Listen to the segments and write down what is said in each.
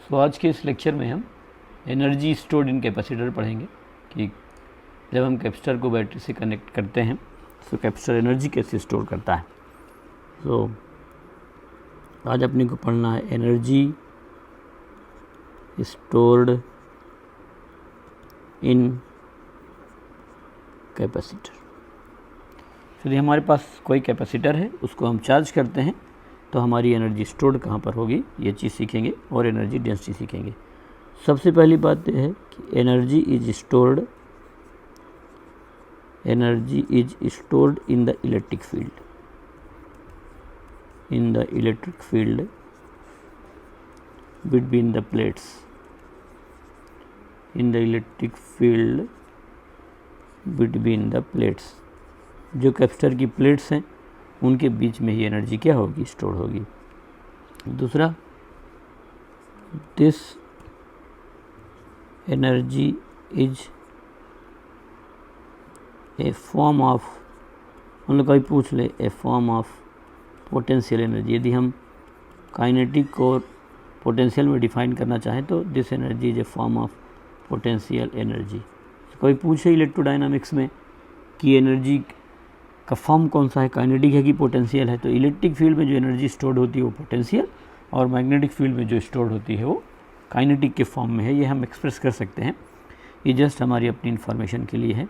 सो आज के इस लेक्चर में हम एनर्जी स्टोर्ड इन कैपेसिटर पढ़ेंगे कि जब हम कैपेसिटर को बैटरी से कनेक्ट करते हैं तो कैपेसिटर एनर्जी कैसे स्टोर करता है। सो आज अपने को पढ़ना है एनर्जी स्टोर्ड इन कैपेसिटर। यदि हमारे पास कोई कैपेसिटर है, उसको हम चार्ज करते हैं तो हमारी एनर्जी स्टोर्ड कहाँ पर होगी, ये चीज़ सीखेंगे और एनर्जी डेंसिटी सीखेंगे। सबसे पहली बात यह है कि energy is stored in the electric field between the plates. Between the plates, जो कैपेसिटर की प्लेट्स हैं उनके बीच में ही एनर्जी क्या होगी, स्टोर होगी। दूसरा, this energy is a form of, हम लोग कभी पूछ ले, ए फॉर्म ऑफ पोटेंशियल एनर्जी। यदि हम काइनेटिक और पोटेंशियल में डिफाइन करना चाहें तो this energy is a form of potential energy. कोई पूछे इलेक्ट्रोडायनामिक्स में कि एनर्जी का फॉर्म कौन सा है, काइनेटिक है कि पोटेंशियल है, तो इलेक्ट्रिक फील्ड में जो एनर्जी स्टोर्ड होती है वो पोटेंशियल, और मैग्नेटिक फील्ड में जो स्टोर्ड होती है वो काइनेटिक के फॉर्म में है। ये हम एक्सप्रेस कर सकते हैं, ये जस्ट हमारी अपनी इन्फॉर्मेशन के लिए है।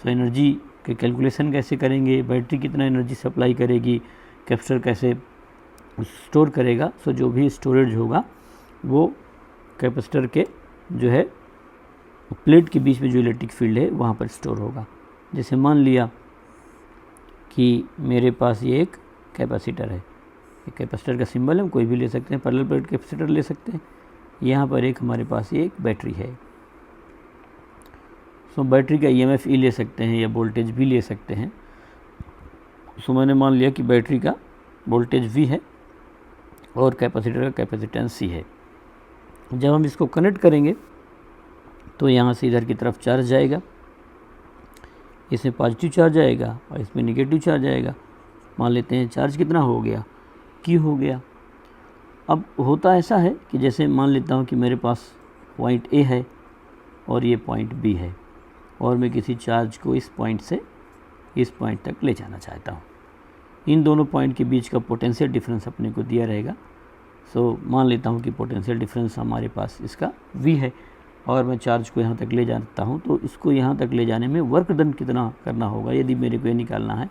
सो एनर्जी के कैलकुलेशन कैसे करेंगे, बैटरी कितना एनर्जी सप्लाई करेगी, कैपेसिटर कैसे स्टोर करेगा। सो जो भी स्टोरेज होगा वो कैपेसिटर के जो है प्लेट के बीच में जो इलेक्ट्रिक फील्ड है वहाँ पर स्टोर होगा। जैसे मान लिया कि मेरे पास ये एक कैपेसिटर है, एक कैपेसिटर का सिंबल है, हम कोई भी ले सकते हैं, पैरेलल प्लेट कैपेसिटर ले सकते हैं। यहाँ पर एक हमारे पास ये एक बैटरी है। सो बैटरी का EMF E ले सकते हैं या वोल्टेज भी ले सकते हैं। सो मैंने मान लिया कि बैटरी का वोल्टेज V है और कैपेसिटर का कैपेसिटेंस C है। जब हम इसको कनेक्ट करेंगे तो यहाँ से इधर की तरफ चार्ज जाएगा, इसमें पॉजिटिव चार्ज आएगा और इसमें नेगेटिव चार्ज आएगा। मान लेते हैं चार्ज कितना हो गया, Q हो गया। अब होता ऐसा है कि जैसे मान लेता हूँ कि मेरे पास पॉइंट A है और ये पॉइंट B है, और मैं किसी चार्ज को इस पॉइंट से इस पॉइंट तक ले जाना चाहता हूँ। इन दोनों पॉइंट के बीच का पोटेंशियल डिफरेंस अपने को दिया रहेगा। सो मान लेता हूँ कि पोटेंशियल डिफरेंस हमारे पास इसका V है और मैं चार्ज को यहाँ तक ले जाता हूँ, तो इसको यहाँ तक ले जाने में वर्क डन कितना करना होगा, यदि मेरे को ये निकालना है।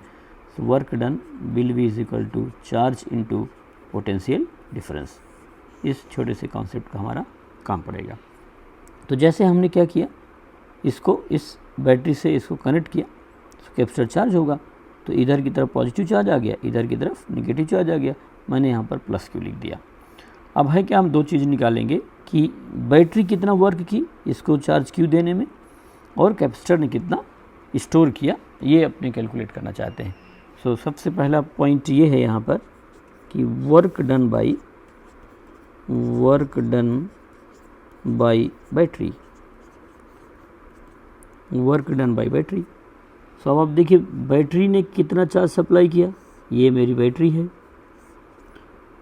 तो work done will be is equal to charge into potential difference. इस छोटे से कॉन्सेप्ट का हमारा काम पड़ेगा। तो जैसे हमने क्या किया, इसको इस बैटरी से इसको कनेक्ट किया तो कैपेसिटर चार्ज होगा, तो इधर की तरफ पॉजिटिव चार्ज आ गया, इधर की तरफ नेगेटिव चार्ज आ गया। मैंने यहाँ पर प्लस Q लिख दिया। अब है क्या, हम दो चीज़ निकालेंगे कि बैटरी कितना वर्क की इसको चार्ज Q देने में, और कैपेसिटर ने कितना स्टोर किया, ये अपने कैलकुलेट करना चाहते हैं। सो सबसे पहला पॉइंट ये है यहाँ पर कि वर्क डन बाई बैटरी। सो अब आप देखिए बैटरी ने कितना चार्ज सप्लाई किया, ये मेरी बैटरी है,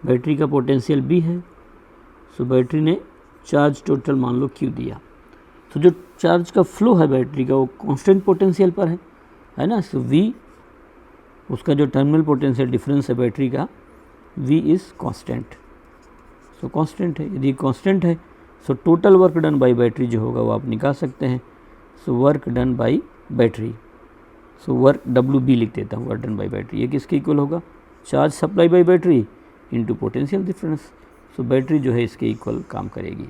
बैटरी का पोटेंशियल B है। सो बैटरी ने चार्ज टोटल मान लो Q दिया। तो जो चार्ज का फ्लो है बैटरी का वो कांस्टेंट पोटेंशियल पर है ना। सो V, उसका जो टर्मिनल पोटेंशियल डिफरेंस है बैटरी का, V is constant. So constant है, यदि कांस्टेंट है so total work done by battery जो होगा वो आप निकाल सकते हैं। So work done by battery, so work WB लिख देता हूँ, वर्क डन बाई बैटरी। ये किसके इक्वल होगा, charge supply by battery into potential difference. So battery जो है इसके इक्वल काम करेगी।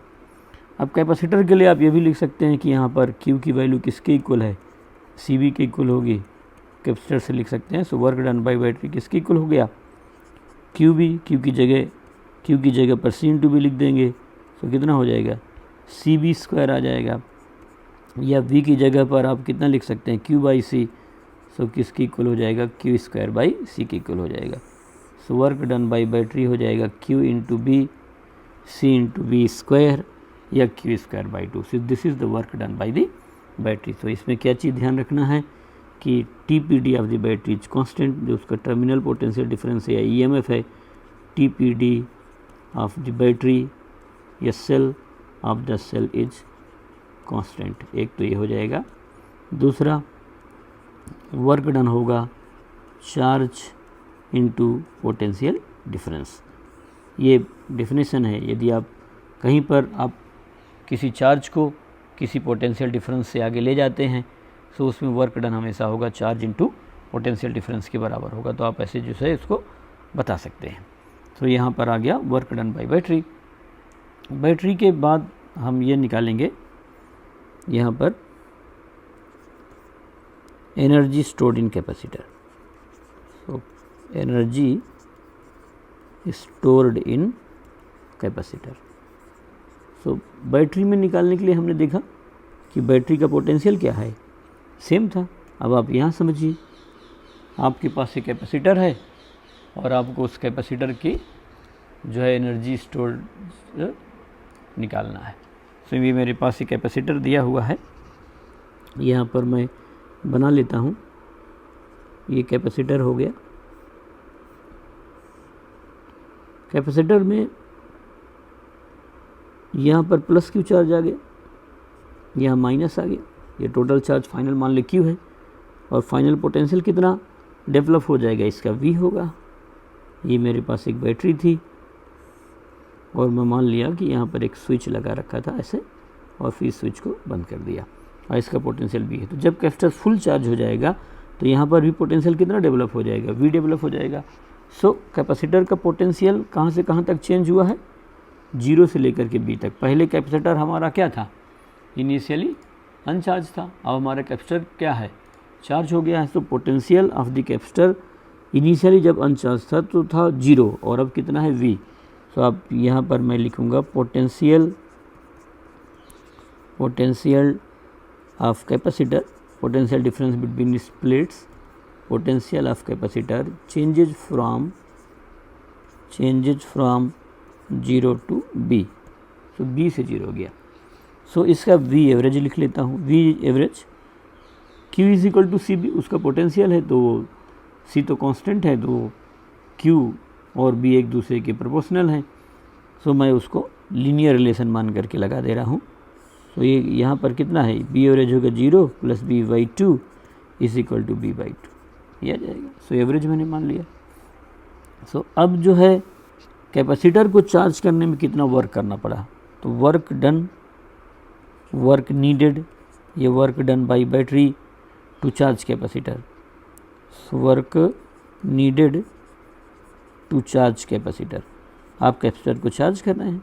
अब कैपेसिटर के लिए आप ये भी लिख सकते हैं कि यहाँ पर Q की वैल्यू किसके इक्वल है, CB के इक्वल होगी, कैपेसिटर से लिख सकते हैं। So work done by battery किसके इक्वल हो गया, QB। Q की जगह पर C इंटू B लिख देंगे। सो कितना हो जाएगा, CB स्क्वायर आ जाएगा, या V की जगह पर आप कितना लिख सकते हैं, Q बाई C। सो किसके इक्वल हो जाएगा, Q स्क्वायर बाई C के इक्वल हो जाएगा। So work done by battery हो जाएगा Q into B, C into B square, या Q square by 2। So this is the work done by the battery. तो इसमें क्या चीज़ ध्यान रखना है कि TPD of the battery is constant, जो उसका टर्मिनल पोटेंशियल डिफरेंस है या EMF है, TPD ऑफ द बैटरी या cell of the cell is constant. एक तो ये हो जाएगा। दूसरा वर्क डन होगा चार्ज इनटू पोटेंशियल डिफरेंस। ये डेफिनेशन है। यदि आप कहीं पर आप किसी चार्ज को किसी पोटेंशियल डिफरेंस से आगे ले जाते हैं तो उसमें वर्क डन हमेशा होगा चार्ज इनटू पोटेंशियल डिफरेंस के बराबर होगा। तो आप ऐसे जो है इसको बता सकते हैं। तो यहाँ पर आ गया work done by battery. Battery के बाद हम ये निकालेंगे यहाँ पर energy stored in capacitor. So energy stored in capacitor. So battery में निकालने के लिए हमने देखा कि बैटरी का पोटेंशियल क्या है, सेम था। अब आप यहाँ समझिए, आपके पास एक कैपेसिटर है और आपको उस कैपेसिटर की जो है एनर्जी स्टोर्ड निकालना है। तो ये मेरे पास एक कैपेसिटर दिया हुआ है, यहाँ पर मैं बना लेता हूँ। ये कैपेसिटर हो गया। कैपेसिटर में यहाँ पर प्लस क्यू चार्ज आ गया, यहाँ माइनस आ गया। ये टोटल चार्ज फाइनल मान ले क्यू है और फाइनल पोटेंशियल कितना डेवलप हो जाएगा, इसका वी होगा। ये मेरे पास एक बैटरी थी और मैं मान लिया कि यहाँ पर एक स्विच लगा रखा था ऐसे, और फिर स्विच को बंद कर दिया और इसका पोटेंशियल वी है। तो जब कैपेसिटर फुल चार्ज हो जाएगा तो यहाँ पर भी पोटेंशियल कितना डेवलप हो जाएगा, वी डेवलप हो जाएगा। सो कैपेसिटर का पोटेंशियल कहाँ से कहाँ तक चेंज हुआ है, 0 से लेकर के बी तक। पहले कैपेसिटर हमारा क्या था, इनिशियली अनचार्ज था। अब हमारा कैपेसिटर क्या है, चार्ज हो गया है। तो potential of the capacitor initially जब अनचार्ज था तो था 0 और अब कितना है v। तो अब यहाँ पर मैं लिखूँगा potential of capacitor, potential difference between plates, potential of capacitor changes from 0 to b। तो b से 0 हो गया। सो इसका v एवरेज लिख लेता हूँ। v average q is equal to C V, उसका पोटेंशियल है तो c तो कांस्टेंट है, तो q और b एक दूसरे के प्रोपोर्शनल हैं। सो मैं उसको लीनियर रिलेशन मान करके लगा दे रहा हूँ। तो ये यहाँ पर कितना है, b एवरेज होगा 0 plus b by 2 is equal to b by 2, ये आ जाएगा। सो एवरेज मैंने मान लिया। सो अब जो है कैपेसिटर को चार्ज करने में कितना वर्क करना पड़ा, तो वर्क डन, वर्क नीडेड, ये work done by battery to charge capacitor. So work needed to charge capacitor. आप कैपेसिटर को चार्ज कर रहे हैं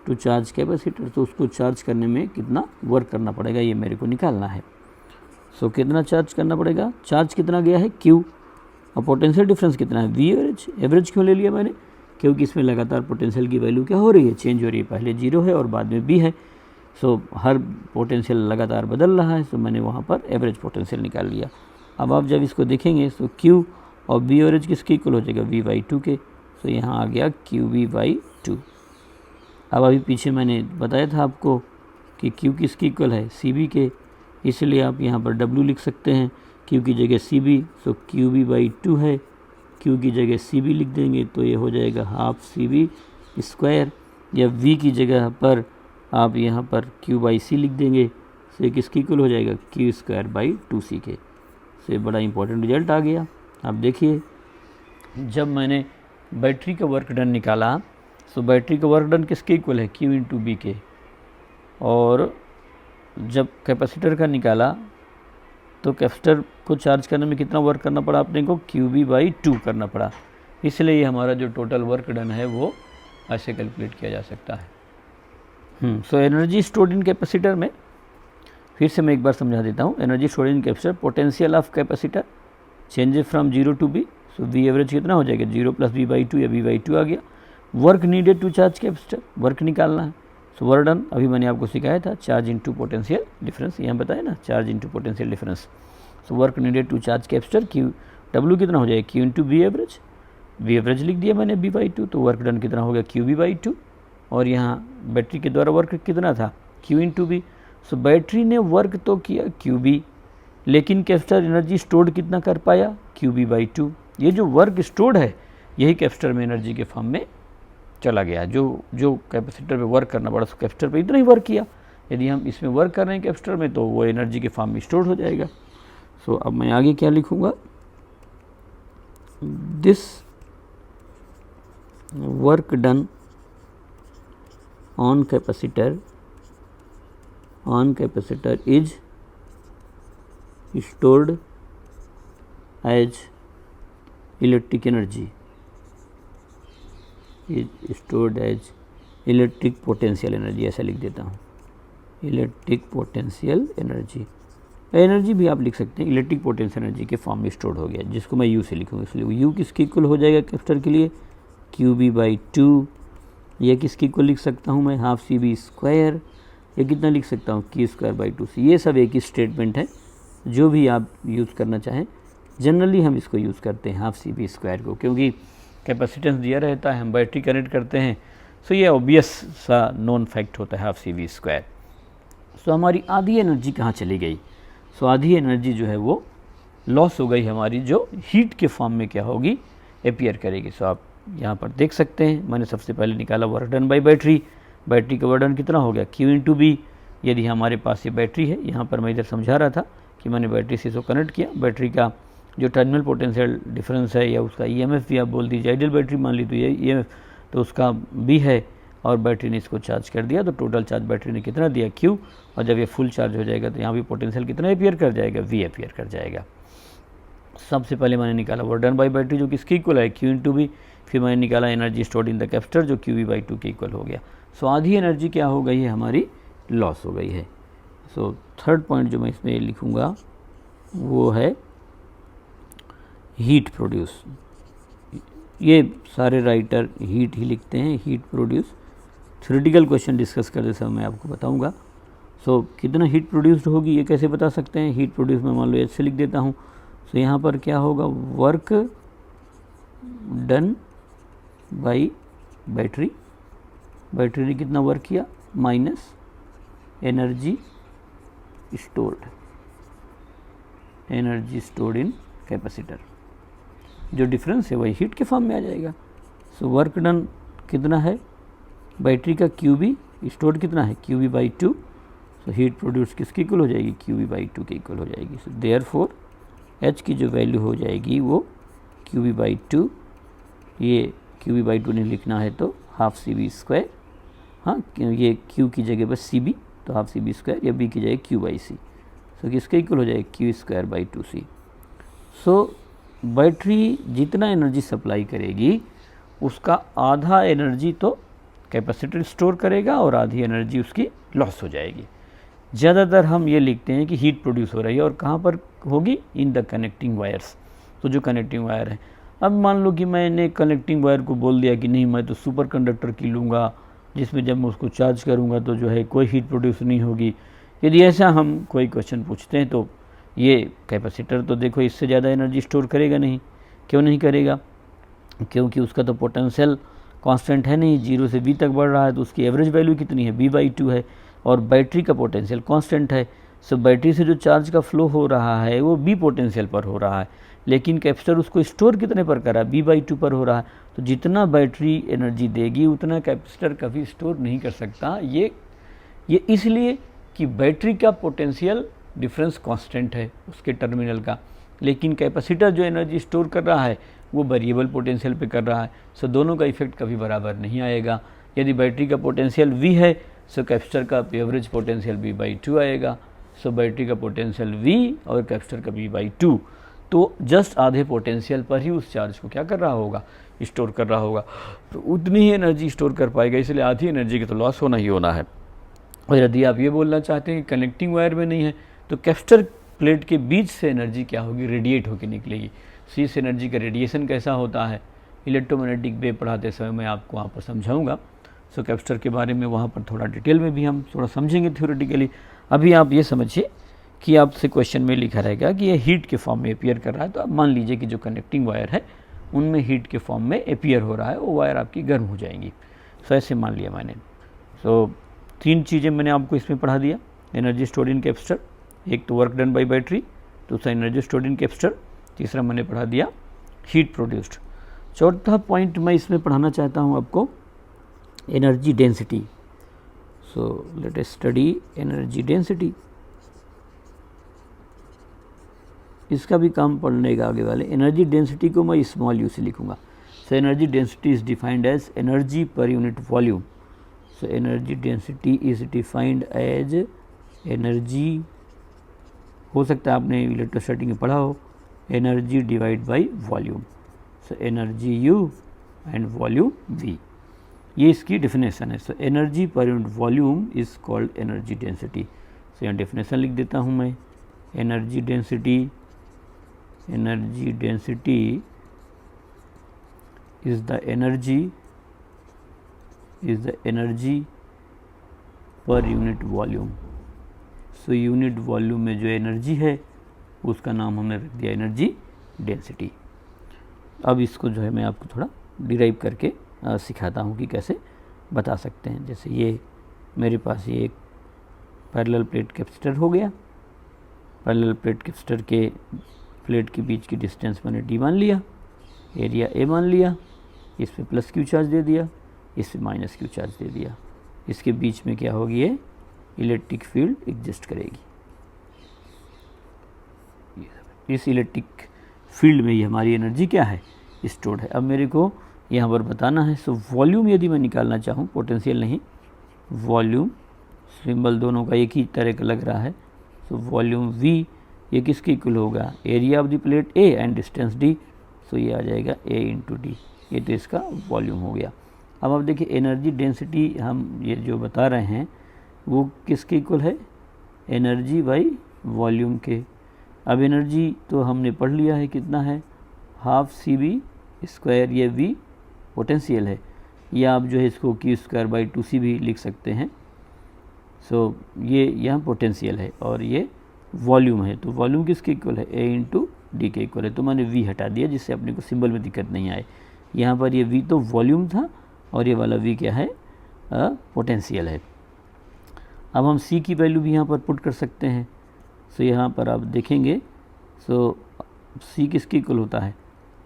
टू चार्ज कैपेसिटर, तो उसको चार्ज करने में कितना वर्क करना पड़ेगा ये मेरे को निकालना है। सो कितना चार्ज करना पड़ेगा, चार्ज कितना गया है Q और पोटेंशियल डिफरेंस कितना है V एवरेज। एवरेज क्यों ले लिया मैंने, क्योंकि इसमें लगातार पोटेंशियल की वैल्यू क्या हो रही है, चेंज हो रही है। पहले 0 है और बाद में B है। सो हर पोटेंशियल लगातार बदल रहा है, तो मैंने वहाँ पर एवरेज पोटेंशियल निकाल लिया। अब आप जब इसको देखेंगे तो Q और B एवरेज किसके इक्वल हो जाएगा, V बाई 2 के। तो यहाँ आ गया QV बाई 2। अब अभी पीछे मैंने बताया था आपको कि Q किसके इक्वल है, CB के, इसलिए आप यहाँ पर W लिख सकते हैं। Q की जगह CB, सो QB बाई 2 है। Q की जगह CB लिख देंगे तो ये हो जाएगा हाफ CB स्क्वायर, या V की जगह पर आप यहाँ पर Q बाई C लिख देंगे। तो ये किसके इक्वल हो जाएगा, Q स्क्वायर बाई 2C के। तो ये बड़ा इंपॉर्टेंट रिजल्ट आ गया। आप देखिए, जब मैंने बैटरी का वर्क डन निकाला, तो बैटरी का वर्क डन किसके इक्वल है, Q इंटू बी के। और जब कैपेसिटर का निकाला तो कैपेसिटर को चार्ज करने में कितना वर्क करना पड़ा अपने को, QB बाई 2 करना पड़ा। इसलिए हमारा जो टोटल वर्क डन है वो ऐसे कैलकुलेट किया जा सकता है। So energy stored in capacitor में फिर से मैं एक बार समझा देता हूँ। Energy stored in capacitor, potential of capacitor changes from 0 to b। So v average कितना हो जाएगा, 0 प्लस b बाई 2 या b बाई 2 आ गया। Work needed to charge capacitor, work निकालना है। सो वर्क डन अभी मैंने आपको सिखाया था, चार्ज इनटू पोटेंशियल डिफरेंस, यहाँ बताया ना, charge into potential difference. So work needed to charge capacitor, Q W कितना हो जाएगा, Q into V average. V average लिख दिया मैंने b बाई 2, तो वर्क डन कितना हो गया, QB बाई 2। और यहाँ बैटरी के द्वारा वर्क कितना था, Q into V. So battery ने वर्क तो किया QB, लेकिन कैपेसिटर एनर्जी स्टोर्ड कितना कर पाया, QB बाई 2। ये जो वर्क स्टोर्ड है यही कैपेसिटर में एनर्जी के फॉर्म में चला गया, जो कैपेसिटर पे वर्क करना पड़ा, कैपेसिटर पे इतना ही वर्क किया। यदि हम इसमें वर्क कर रहे हैं कैपेसिटर में, तो वो एनर्जी के फॉर्म में स्टोर हो जाएगा। सो अब मैं आगे क्या लिखूँगा, this work done on capacitor is stored as electric energy, is stored as electric potential energy, ऐसा लिख देता हूँ, इलेक्ट्रिक पोटेंशियल एनर्जी। एनर्जी भी आप लिख सकते हैं, इलेक्ट्रिक पोटेंशियल एनर्जी के फॉर्म में स्टोर हो गया, जिसको मैं यू से लिखूँगा। इसलिए यू किसके इक्वल हो जाएगा कैपेसिटर के लिए, QB/2। यह किसके इक्वल लिख सकता हूँ मैं, हाफ CB²। ये कितना लिख सकता हूँ, Q²/2C। ये सब एक ही स्टेटमेंट है, जो भी आप यूज़ करना चाहें। जनरली हम इसको यूज़ करते हैं हाफ CB² को, क्योंकि कैपेसिटेंस दिया रहता है, हम बैटरी कनेक्ट करते हैं, सो ये ऑब्वियस सा नॉन फैक्ट होता है हाफ CB²। सो हमारी आधी एनर्जी कहाँ चली गई, सो आधी एनर्जी जो है वो लॉस हो गई हमारी, जो हीट के फॉर्म में क्या होगी, अपीयर करेगी। सो आप यहाँ पर देख सकते हैं, मैंने सबसे पहले निकाला work done by battery. Battery का वर्क डन कितना हो गया, Q/B। यदि हमारे पास ये बैटरी है, यहाँ पर मैं इधर समझा रहा था कि मैंने बैटरी से इसको कनेक्ट किया। बैटरी का जो टर्मिनल पोटेंशियल डिफरेंस है, या उसका EMF भी आप बोल दीजिए, आइडियल बैटरी मान ली तो ये EMF तो उसका भी है, और बैटरी ने इसको चार्ज कर दिया, तो टोटल चार्ज बैटरी ने कितना दिया, Q। और जब ये फुल चार्ज हो जाएगा तो यहाँ भी पोटेंशियल कितना अपीयर कर जाएगा, V अपीयर कर जाएगा। सबसे पहले मैंने निकाला वर्क डन बाई बैटरी, जो किसके इक्वल है, Q/B। फिर मैंने निकाला energy stored in the capacitor, जो QB/2 के इक्वल हो गया। सो आधी एनर्जी क्या हो गई है, हमारी लॉस हो गई है। सो थर्ड पॉइंट जो मैं इसमें लिखूँगा वो है हीट प्रोड्यूस। ये सारे राइटर हीट ही लिखते हैं, heat produce. Theoretical question discuss करते समय मैं आपको बताऊंगा। सो कितना हीट प्रोड्यूस्ड होगी ये कैसे बता सकते हैं, हीट प्रोड्यूस में मान लो ऐसे लिख देता हूँ। सो यहाँ पर क्या होगा, work done by battery, battery ने कितना वर्क किया, minus energy stored in capacitor. जो डिफरेंस है वही हीट के फॉर्म में आ जाएगा। सो वर्क डन कितना है, बैटरी का QB, स्टोर्ड कितना है, QB/2। सो हीट प्रोड्यूस किसकी इक्वल हो जाएगी, QB/2 के इक्वल हो जाएगी। सो देयरफॉर H की जो वैल्यू हो जाएगी वो QB/2, ये QB/2 नहीं लिखना है तो हाफ CB², हाँ ये Q की जगह पर CB, तो हाफ CB², या B की जगह Q/C। सो किसके इक्वल हो जाएगा, Q²/2C। सो बैटरी जितना एनर्जी सप्लाई करेगी उसका आधा एनर्जी तो कैपेसिटर स्टोर करेगा और आधी एनर्जी उसकी लॉस हो जाएगी। ज़्यादातर हम ये लिखते हैं कि हीट प्रोड्यूस हो रही है, और कहाँ पर होगी, इन द कनेक्टिंग वायर्स। तो जो कनेक्टिंग वायर है, अब मान लो कि मैंने कनेक्टिंग वायर को बोल दिया कि नहीं मैं तो सुपर कंडक्टर की लूँगा, जिसमें जब मैं उसको चार्ज करूँगा तो जो है कोई हीट प्रोड्यूस नहीं होगी। यदि ऐसा हम कोई क्वेश्चन पूछते हैं तो ये कैपेसिटर तो देखो इससे ज़्यादा एनर्जी स्टोर करेगा नहीं। क्यों नहीं करेगा, क्योंकि उसका तो पोटेंशियल कांस्टेंट है नहीं, 0 से V तक बढ़ रहा है, तो उसकी एवरेज वैल्यू कितनी है, B/2 है, और बैटरी का पोटेंशियल कांस्टेंट है। सो बैटरी से जो चार्ज का फ्लो हो रहा है वो B पोटेंशियल पर हो रहा है, लेकिन कैपेसिटर उसको स्टोर कितने पर कर रहा है, B/2 पर हो रहा है। तो जितना बैटरी एनर्जी देगी उतना कैपेसिटर कभी स्टोर नहीं कर सकता। ये इसलिए कि बैटरी का पोटेंशियल डिफरेंस कांस्टेंट है उसके टर्मिनल का, लेकिन कैपेसिटर जो एनर्जी स्टोर कर रहा है वो वेरिएबल पोटेंशियल पे कर रहा है। सो दोनों का इफेक्ट कभी बराबर नहीं आएगा। यदि बैटरी का पोटेंशियल V है, सो कैपेसिटर का एवरेज पोटेंशियल B/2 आएगा। सो बैटरी का पोटेंशियल V और कैपेसिटर का B/2, तो जस्ट आधे पोटेंशियल पर ही उस चार्ज को क्या कर रहा होगा, स्टोर कर रहा होगा, तो उतनी ही एनर्जी स्टोर कर पाएगा। इसलिए आधी एनर्जी की तो लॉस होना ही होना है। और यदि आप ये बोलना चाहते हैं कि कनेक्टिंग वायर में नहीं है, तो कैपेसिटर प्लेट के बीच से एनर्जी क्या होगी, रेडिएट होकर निकलेगी। सो इस एनर्जी का रेडिएशन कैसा होता है, इलेक्ट्रोमैग्नेटिक वेव पढ़ाते समय मैं आपको वहाँ पर समझाऊंगा। सो कैपेसिटर के बारे में वहाँ पर थोड़ा डिटेल में भी हम थोड़ा समझेंगे थ्योरेटिकली। अभी आप ये समझिए कि आपसे क्वेश्चन में लिखा रहेगा कि ये हीट के फॉर्म में अपीयर कर रहा है, तो आप मान लीजिए कि जो कनेक्टिंग वायर है उनमें हीट के फॉर्म में अपीयर हो रहा है, वो वायर आपकी गर्म हो जाएंगी। सो ऐसे मान लिया मैंने। सो 3 चीज़ें मैंने आपको इसमें पढ़ा दिया, एनर्जी स्टोर्ड इन कैपेसिटर, एक तो वर्क डन बाई बैटरी, दूसरा एनर्जी स्टोर्ड इन कैपेसिटर, तीसरा मैंने पढ़ा दिया हीट प्रोड्यूस्ड। चौथा पॉइंट मैं इसमें पढ़ाना चाहता हूँ आपको energy density. So let us study energy density. इसका भी काम पढ़ने का आगे वाले। एनर्जी डेंसिटी को मैं स्मॉल यू से लिखूंगा। So energy density is defined as energy per unit volume. So energy density is defined as energy, हो सकता है आपने इलेक्ट्रोस्टैटिक में पढ़ा हो, energy divide by volume. So energy U and volume V, ये इसकी डेफिनेशन है। So energy per unit volume is called energy density. So यहाँ डेफिनेशन लिख देता हूँ मैं। Energy density is the energy per unit volume। So unit volume में जो एनर्जी है उसका नाम हमने रख दिया एनर्जी डेंसिटी। अब इसको जो है मैं आपको थोड़ा डिराइव करके सिखाता हूँ कि कैसे बता सकते हैं। जैसे ये मेरे पास ये एक पैरेलल प्लेट कैपेसिटर हो गया। पैरेलल प्लेट कैपेसिटर के प्लेट के बीच की डिस्टेंस मैंने d मान लिया, एरिया a मान लिया, इस पे प्लस क्यू चार्ज दे दिया, इस पे माइनस क्यू चार्ज दे दिया। इसके बीच में क्या होगी, ये इलेक्ट्रिक फील्ड एग्जिस्ट करेगी। इस इलेक्ट्रिक फील्ड में ही हमारी एनर्जी क्या है, स्टोर्ड है। अब मेरे को यहाँ पर बताना है। सो वॉल्यूम यदि मैं निकालना चाहूँ, पोटेंशियल नहीं, वॉल्यूम, सिंबल दोनों का एक ही तरह का लग रहा है। सो वॉल्यूम V ये किसके इक्वल होगा, area of the plate A and distance D। सो ये आ जाएगा A इंटू डी। ये तो इसका वॉल्यूम हो गया। अब आप देखिए एनर्जी डेंसिटी हम ये जो बता रहे हैं वो किसके इक्वल है, एनर्जी बाई वॉल्यूम के। अब एनर्जी तो हमने पढ़ लिया है कितना है, हाफ CV²। ये V पोटेंशियल है, या आप जो है इसको Q²/2C भी लिख सकते हैं। सो ये यहाँ पोटेंशियल है और ये वॉल्यूम है। तो वॉल्यूम किसके इक्वल है, A इंटू डी के इक्वल है। तो मैंने V हटा दिया जिससे अपने को सिंबल में दिक्कत नहीं आए। यहाँ पर ये V तो वॉल्यूम था और ये वाला V क्या है, पोटेंशियल है। अब हम C की वैल्यू भी यहाँ पर पुट कर सकते हैं। सो यहाँ पर आप देखेंगे, सो C किसके इक्वल होता है,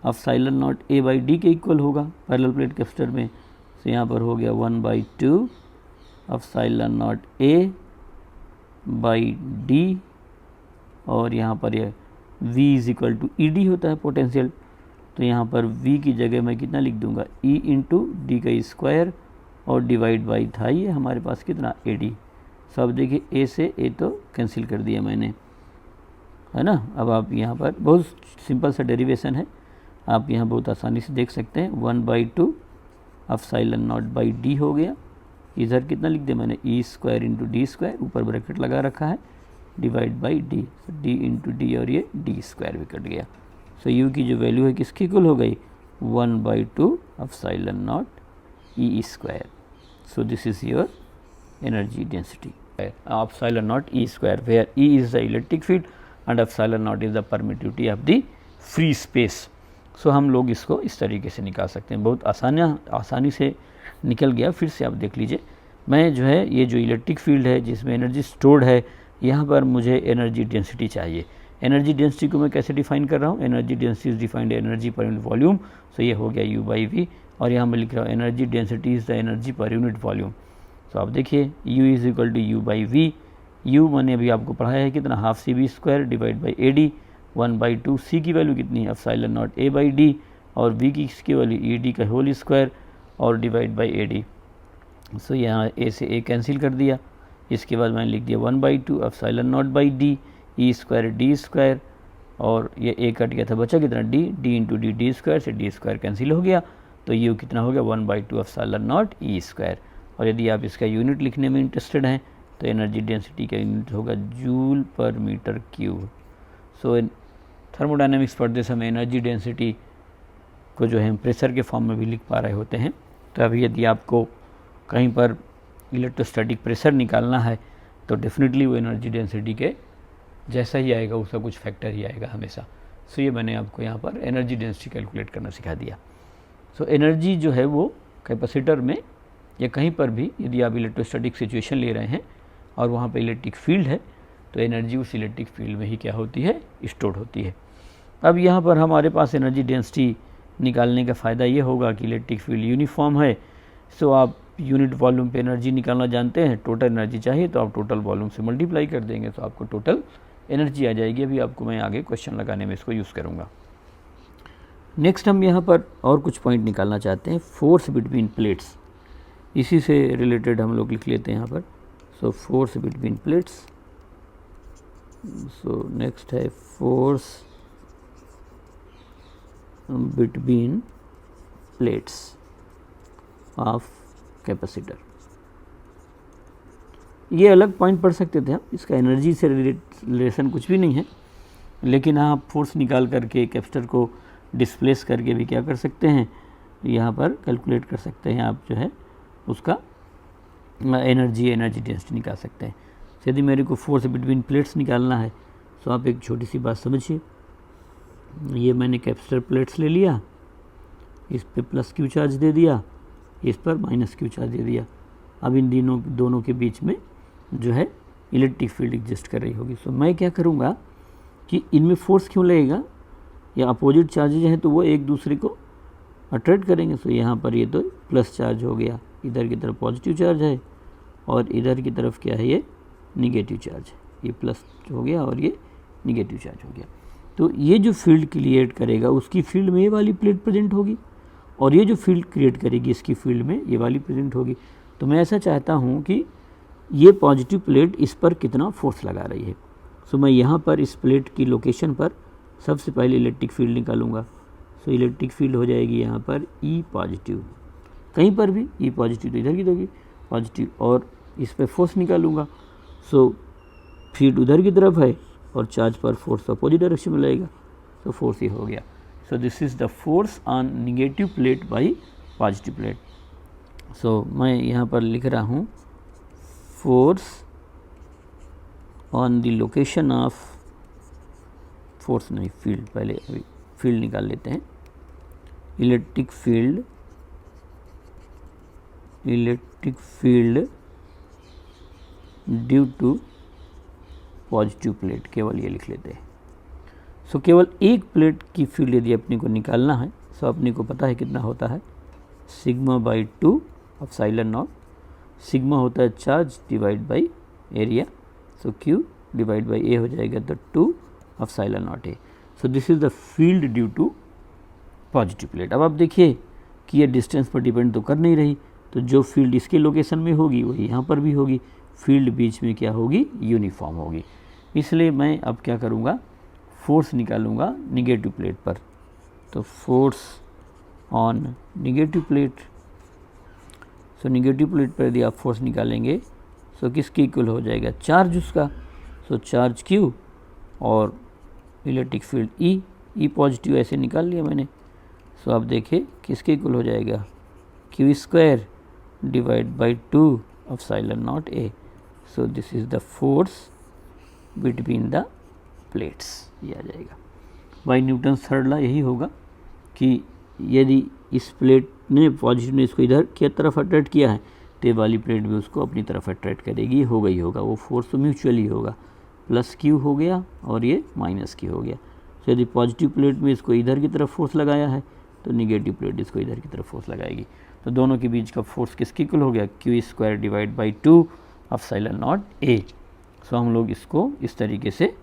एप्सिलॉन नॉट A/D के इक्वल होगा पैरेलल प्लेट कैपेसिटर में। सो यहाँ पर हो गया 1/2 एप्सिलॉन नॉट A/D, और यहाँ पर यह V is equal to ED होता है पोटेंशियल। तो यहाँ पर V की जगह मैं कितना लिख दूंगा, E इंटू डी का स्क्वायर और डिवाइड बाई था ये हमारे पास कितना, AD। सब देखिए A से A तो कैंसिल कर दिया मैंने, है ना। अब आप यहाँ पर बहुत सिंपल सा डेरिवेशन है, आप यहाँ बहुत आसानी से देख सकते हैं। 1/2 एप्सिलॉन नॉट बाई D हो गया। इधर कितना लिख दिया मैंने, E² इंटू D², ऊपर ब्रैकेट लगा रखा है, divide by D। D into D और ये D² भी कट गया। सो U की जो वैल्यू है किसकी इक्वल हो गई, 1/2 epsilon naught E²। So this is your energy density, epsilon naught E², where E is the electric field and epsilon naught is the permittivity of the free space. So हम लोग इसको इस तरीके से निकाल सकते हैं, बहुत आसानी से निकल गया। फिर से आप देख लीजिए, मैं जो है ये जो इलेक्ट्रिक फील्ड है जिसमें एनर्जी स्टोर्ड है, यहाँ पर मुझे एनर्जी डेंसिटी चाहिए। एनर्जी डेंसिटी को मैं कैसे डिफाइन कर रहा हूँ, energy density is defined energy per unit volume. So ये हो गया U/V, और यहाँ मैं लिख रहा हूँ energy density is the energy per unit volume. So आप देखिए U is equal to U/V। U मैंने अभी आपको पढ़ाया है कितना, half CV² divide by AD। 1/2 C की वैल्यू कितनी है, एप्सिलॉन नॉट A/D, और V की इसकी वैल्यू ED का होल स्क्वायर और डिवाइड बाई AD। सो यहाँ A से A कैंसिल कर दिया। इसके बाद मैंने लिख दिया 1/2 epsilon not by D, E² D², और ये A कट गया था, बचा कितना D, D into D, D² से D² कैंसिल हो गया। तो U कितना हो गया, 1/2 एप्सिलॉन नॉट E²। और यदि आप इसका यूनिट लिखने में इंटरेस्टेड हैं तो एनर्जी डेंसिटी का यूनिट होगा जूल पर मीटर क्यूब। सो थर्मोडायनेमिक्स पढ़ते समय एनर्जी डेंसिटी को जो है हम प्रेशर के फॉर्म में भी लिख पा रहे होते हैं। तो अभी यदि आपको कहीं पर इलेक्ट्रोस्टैटिक प्रेशर निकालना है तो डेफिनेटली वो एनर्जी डेंसिटी के जैसा ही आएगा, उसका कुछ फैक्टर ही आएगा हमेशा। सो ये मैंने आपको यहाँ पर एनर्जी डेंसिटी कैलकुलेट करना सिखा दिया। सो एनर्जी जो है वो कैपेसिटर में या कहीं पर भी यदि आप इलेक्ट्रोस्टैटिक सिचुएशन ले रहे हैं और वहाँ पे इलेक्ट्रिक फील्ड है तो एनर्जी उस इलेक्ट्रिक फील्ड में ही क्या होती है, स्टोर्ड होती है। अब यहाँ पर हमारे पास एनर्जी डेंसिटी निकालने का फ़ायदा ये होगा कि इलेक्ट्रिक फील्ड यूनिफॉर्म है। सो आप यूनिट वॉल्यूम पे एनर्जी निकालना जानते हैं, टोटल एनर्जी चाहिए तो आप टोटल वॉल्यूम से मल्टीप्लाई कर देंगे तो आपको टोटल एनर्जी आ जाएगी। अभी आपको मैं आगे क्वेश्चन लगाने में इसको यूज़ करूँगा। नेक्स्ट हम यहाँ पर और कुछ पॉइंट निकालना चाहते हैं, फोर्स बिटवीन प्लेट्स, इसी से रिलेटेड हम लोग लिख लेते हैं यहाँ पर। So force between plates, so next है force between plates of capacitor. ये अलग पॉइंट पढ़ सकते थे आप, इसका एनर्जी से रिलेशन कुछ भी नहीं है, लेकिन आप फोर्स निकाल करके कैपेसिटर को डिस्प्लेस करके भी क्या कर सकते हैं, यहाँ पर कैलकुलेट कर सकते हैं आप जो है उसका एनर्जी डेंसिटी निकाल सकते हैं। यदि मेरे को फोर्स बिटवीन प्लेट्स निकालना है तो आप एक छोटी सी बात समझिए, ये मैंने कैपेसिटर प्लेट्स ले लिया, इस पे प्लस क्यू चार्ज दे दिया, इस पर माइनस क्यू चार्ज दे दिया। अब इन दोनों के बीच में जो है इलेक्ट्रिक फील्ड एग्जिस्ट कर रही होगी। सो मैं क्या करूँगा कि इनमें फोर्स क्यों लगेगा, या अपोजिट चार्जेज हैं तो वो एक दूसरे को अट्रैक्ट करेंगे। सो यहाँ पर ये तो प्लस चार्ज हो गया, इधर की तरफ पॉजिटिव चार्ज है और इधर की तरफ क्या है, ये निगेटिव चार्ज है। ये प्लस हो गया और ये निगेटिव चार्ज हो गया। तो ये जो फील्ड क्रिएट करेगा उसकी फील्ड में ये वाली प्लेट प्रेजेंट होगी, और ये जो फील्ड क्रिएट करेगी इसकी फील्ड में ये वाली प्रेजेंट होगी। तो मैं ऐसा चाहता हूँ कि ये पॉजिटिव प्लेट इस पर कितना फोर्स लगा रही है। सो मैं यहाँ पर इस प्लेट की लोकेशन पर सबसे पहले इलेक्ट्रिक फील्ड निकालूंगा। सो इलेक्ट्रिक फील्ड हो जाएगी यहाँ पर ई पॉजिटिव, कहीं पर भी ई पॉजिटिव तो इधर की होगी पॉजिटिव, और इस पर फोर्स निकालूंगा। सो फील्ड उधर की तरफ है और चार्ज पर फोर्स अपोजिट डायरेक्शन में लगेगा, तो फोर्स ये हो गया। So this is the force on negative plate by positive plate. So मैं यहाँ पर लिख रहा हूँ force on the location of, force नहीं फील्ड, पहले अभी फील्ड निकाल लेते हैं। Electric field due to positive plate, केवल ये लिख लेते हैं। सो केवल एक प्लेट की फील्ड यदि अपने को निकालना है, सो अपने को पता है कितना होता है, sigma by 2 epsilon naught. Sigma होता है charge divide by area, so Q divide by A हो जाएगा तो 2 epsilon naught A. So this is the field due to positive plate. अब आप देखिए कि ये डिस्टेंस पर डिपेंड तो कर नहीं रही, तो जो फील्ड इसके लोकेशन में होगी वही यहाँ पर भी होगी, फील्ड बीच में क्या होगी, यूनिफॉर्म होगी। इसलिए मैं अब क्या करूँगा, फोर्स निकालूंगा निगेटिव प्लेट पर। तो force on negative plate, so negative plate पर यदि आप फोर्स निकालेंगे सो किसके इक्वल हो जाएगा, चार्ज उसका। सो चार्ज क्यू और इलेक्ट्रिक फील्ड ई पॉजिटिव ऐसे निकाल लिया मैंने। सो आप देखिए किसके इक्वल हो जाएगा, Q square divide by 2 epsilon naught A. So this is the force between the plates, ये आ जाएगा। बाई न्यूटन थर्ड लॉ यही होगा कि यदि इस प्लेट ने पॉजिटिव ने इसको इधर की तरफ अट्रैक्ट किया है तो ये वाली प्लेट भी उसको अपनी तरफ अट्रैक्ट करेगी, होगा ही होगा। वो फोर्स तो म्यूचुअली होगा, प्लस क्यू हो गया और ये माइनस क्यू हो गया। तो यदि पॉजिटिव प्लेट में इसको इधर की तरफ फोर्स लगाया है तो निगेटिव प्लेट इसको इधर की तरफ फोर्स लगाएगी। तो दोनों के बीच का फोर्स किसके इक्वल हो गया, Q square divide by 2 epsilon naught A. सो हम लोग इसको इस तरीके से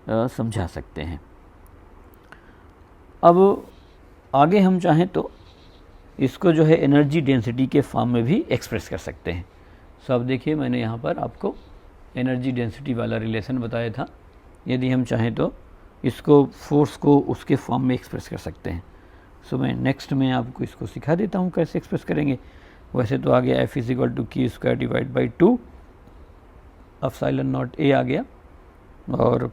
समझा सकते हैं। अब आगे हम चाहें तो इसको जो है एनर्जी डेंसिटी के फॉर्म में भी एक्सप्रेस कर सकते हैं। सो अब देखिए मैंने यहाँ पर आपको एनर्जी डेंसिटी वाला रिलेशन बताया था। यदि हम चाहें तो इसको फोर्स को उसके फॉर्म में एक्सप्रेस कर सकते हैं। सो मैं नेक्स्ट में आपको इसको सिखा देता हूँ कैसे एक्सप्रेस करेंगे। वैसे तो आ गया F is equal to Q square divide by 2 epsilon naught A आ गया, और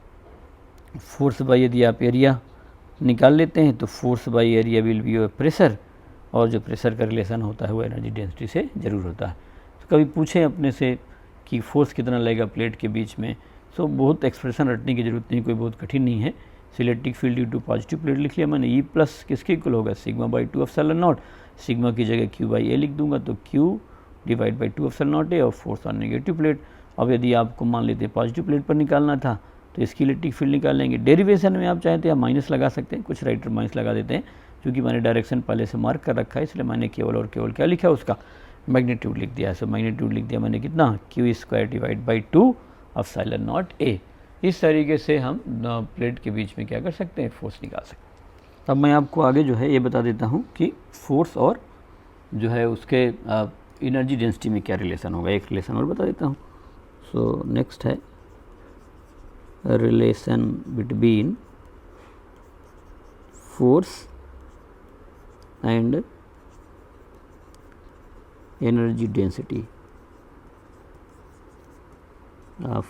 फोर्स बाई यदि आप एरिया निकाल लेते हैं तो force by area will be pressure, और जो प्रेशर का रिलेशन होता है वो एनर्जी डेंसिटी से ज़रूर होता है। तो कभी पूछें अपने से कि फोर्स कितना लगेगा प्लेट के बीच में, सो बहुत एक्सप्रेशन रटने की ज़रूरत नहीं, कोई बहुत कठिन नहीं है। Electric field due to positive plate लिख लिया मैंने, ई प्लस किसके इक्वल होगा, sigma by 2 epsilon naught. Sigma की जगह क्यू बाई ए लिख दूंगा तो Q divide by 2 epsilon naught A, और फोर्स ऑन नेगेटिव प्लेट। अब यदि आपको मान लेते पॉजिटिव प्लेट पर निकालना था तो इसकी इलेक्ट्रिक फील्ड निकालेंगे। डेरिवेशन में आप चाहते हैं माइनस लगा सकते हैं, कुछ राइटर माइनस लगा देते हैं, क्योंकि मैंने डायरेक्शन पहले से मार्क कर रखा है इसलिए मैंने केवल और केवल क्या लिखा है उसका मैग्नीट्यूड लिख दिया। सो मैग्नीट्यूड लिख दिया मैंने कितना, Q² divide by 2 epsilon not A। इस तरीके से हम प्लेट के बीच में क्या कर सकते हैं, फोर्स निकाल सकते हैं। अब मैं आपको आगे जो है ये बता देता हूँ कि फोर्स और जो है उसके एनर्जी डेंसिटी में क्या रिलेशन होगा। एक रिलेशन और बता देता हूँ। सो नेक्स्ट है relation between force and energy density of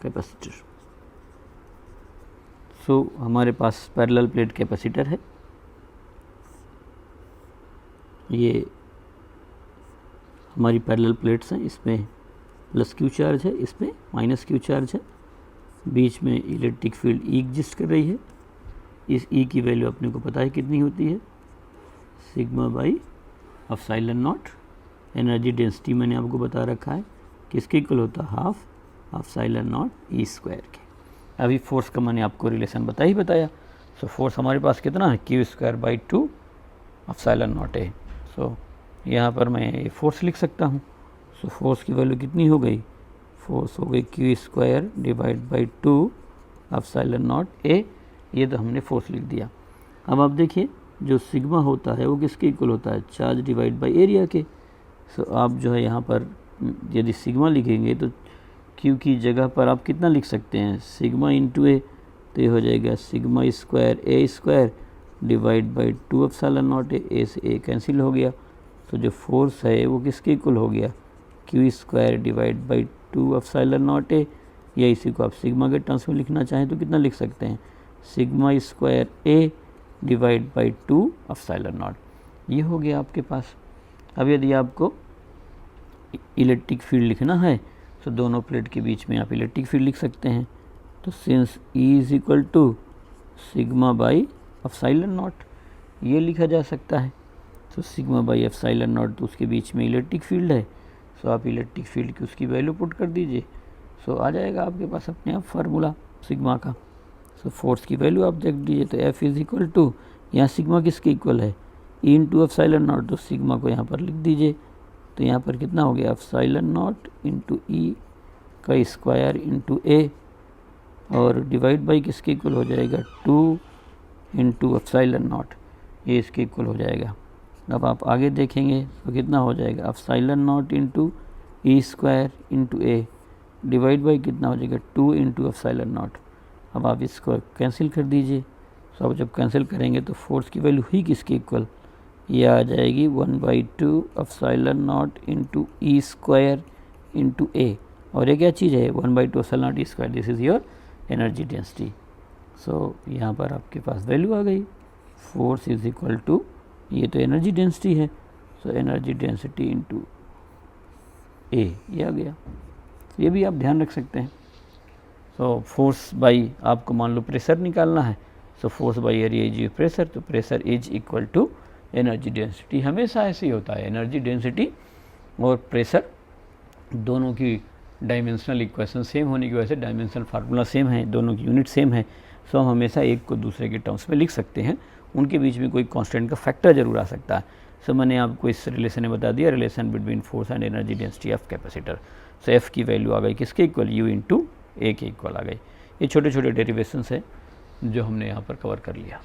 capacitor. So हमारे पास पैरेलल प्लेट कैपेसिटर है, ये हमारी पैरेलल प्लेट्स हैं, इसमें प्लस क्यू चार्ज है, इसमें माइनस क्यू चार्ज है, बीच में इलेक्ट्रिक फील्ड ई एग्जिस्ट कर रही है। इस ई की वैल्यू अपने को पता है कितनी होती है, sigma by epsilon not. Energy density मैंने आपको बता रखा है, किसके इक्वल होता है, half epsilon not E square के। अभी फोर्स का मैंने आपको रिलेशन ही बताया। सो फोर्स हमारे पास कितना है, Q² by 2 epsilon not A। सो यहाँ पर मैं ये फोर्स लिख सकता हूँ। सो फोर्स की वैल्यू कितनी हो गई, फोर्स हो गई Q² divide by 2 epsilon not A। ये तो हमने फोर्स लिख दिया। अब आप देखिए जो सिग्मा होता है वो किसके इक्वल होता है, चार्ज डिवाइड बाई एरिया के। सो आप जो है यहाँ पर यदि सिग्मा लिखेंगे तो Q की जगह पर आप कितना लिख सकते हैं, सिग्मा इंटू A। तो ये हो जाएगा sigma square A² divide by 2 epsilon not A से A कैंसिल हो गया। तो जो फोर्स है वो किसके इक्वल हो गया, Q² divide by 2 epsilon not A। या इसी को आप सिग्मा के टर्म्स में लिखना चाहें तो कितना लिख सकते हैं, sigma square A divide by 2 epsilon naught. ये हो गया आपके पास। अब यदि आपको इलेक्ट्रिक फील्ड लिखना है तो दोनों प्लेट के बीच में आप इलेक्ट्रिक फील्ड लिख सकते हैं। तो since E is equal to sigma by epsilon naught, ये लिखा जा सकता है। तो सिग्मा बाई एप्सिलॉन नॉट, तो उसके बीच में इलेक्ट्रिक फील्ड है। सो आप इलेक्ट्रिक फील्ड की उसकी वैल्यू पुट कर दीजिए। सो आ जाएगा आपके पास अपने आप फार्मूला सिग्मा का। सो फोर्स की वैल्यू आप देख दीजिए। तो F इज इक्वल टू, यहाँ सिग्मा किसके इक्वल है, E इंटू एप्सिलॉन नॉट। तो सिग्मा को यहाँ पर लिख दीजिए। तो यहाँ पर कितना हो गया, एप्सिलॉन नॉट इंटू E का स्क्वायर इंटू A, और डिवाइड बाई किसके इक्वल हो जाएगा, 2 इंटू एप्सिलॉन नॉट। ये इसके इक्वल हो जाएगा। अब आप आगे देखेंगे तो कितना हो जाएगा, epsilon naught into E² into A divide by कितना हो जाएगा, 2 इंटू एप्सिलॉन नॉट। अब आप इसको कैंसिल कर दीजिए। तो अब जब कैंसिल करेंगे तो फोर्स की वैल्यू ही किसके इक्वल, ये आ जाएगी 1/2 epsilon naught into E² into A। और ये क्या चीज़ है, 1/2 epsilon naught E²। This is your energy density. So यहाँ पर आपके पास वैल्यू आ गई, फोर्स इज इक्वल टू, ये तो एनर्जी डेंसिटी है, so energy density into A, ये आ गया। तो ये भी आप ध्यान रख सकते हैं। सो फोर्स बाई, आपको मान लो प्रेशर निकालना है, so force by area is pressure. तो pressure is equal to energy density. हमेशा ऐसे ही होता है, एनर्जी डेंसिटी और प्रेशर दोनों की डायमेंशनल इक्वेशन सेम होने की वजह से डायमेंशनल फार्मूला सेम है, दोनों की यूनिट सेम है। सो हम हमेशा एक को दूसरे के टर्म्स में लिख सकते हैं। उनके बीच में कोई कांस्टेंट का फैक्टर जरूर आ सकता है। सो मैंने आपको इस रिलेशन में बता दिया, relation between force and energy density of capacitor. So F की वैल्यू आ गई किसके इक्वल, U इंटू A के इक्वल आ गई। ये छोटे छोटे डेरिवेशंस हैं जो हमने यहाँ पर कवर कर लिया।